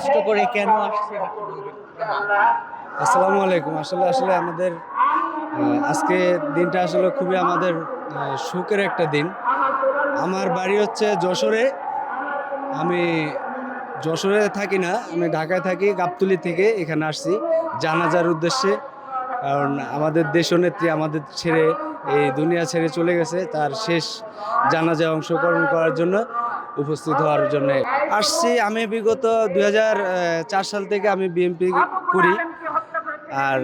কষ্ট করে কেন আসছেন একটু বলবেন? আসসালামু আলাইকুম। আসলে আসলে আমাদের আজকে দিনটা আসলে খুবই আমাদের সুখের একটা দিন। আমার বাড়ি হচ্ছে যশোরে। আমি যশোরে থাকি না, আমি ঢাকায় থাকি। গাবতলী থেকে এখানে আসছি জানাজার উদ্দেশ্যে। কারণ আমাদের দেশনেত্রী আমাদের ছেড়ে এই দুনিয়া ছেড়ে চলে গেছে। তার শেষ জানাজায় অংশগ্রহণ করার জন্য, উপস্থিত হওয়ার জন্য আসছি। আমি বিগত ২০০৪ সাল থেকে আমি বিএমপি করি। আর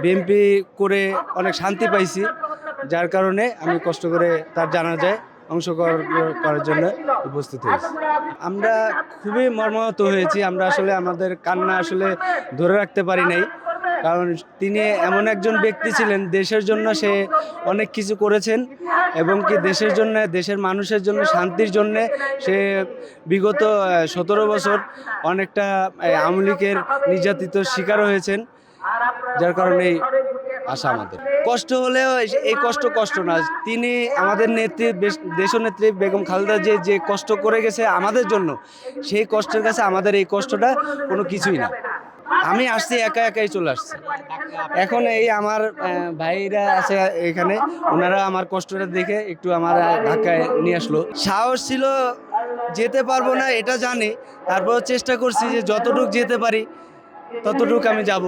বিএমপি করে অনেক শান্তি পাইছি, যার কারণে আমি কষ্ট করে তার জানাজায় অংশগ্রহণ করার জন্য উপস্থিত হয়েছি। আমরা খুবই মর্মাহত হয়েছি। আমরা আসলে আমাদের কান্না আসলে ধরে রাখতে পারি নাই। কারণ তিনি এমন একজন ব্যক্তি ছিলেন, দেশের জন্য সে অনেক কিছু করেছেন এবং কি দেশের জন্য, দেশের মানুষের জন্য, শান্তির জন্য সে বিগত ১৭ বছর অনেকটা আওয়ামী লীগের নির্যাতিত শিকার হয়েছেন, যার কারণেই আশা আমাদের। কষ্ট হলেও এই কষ্ট না। তিনি আমাদের নেত্রী, দেশনেত্রী বেগম খালেদা জিয়া যে কষ্ট করে গেছে আমাদের জন্য, সেই কষ্টের কাছে আমাদের এই কষ্টটা কোনো কিছুই না। আমি আসছি একাই চলে আসছি। এখন এই আমার ভাইরা আছে এখানে, ওনারা আমার কষ্টটা দেখে একটু আমার ঢাকায় নিয়ে আসলো। সাহস ছিল, যেতে পারবো না এটা জানি, তারপর চেষ্টা করছি যে যতটুকু যেতে পারি ততটুকু আমি যাব।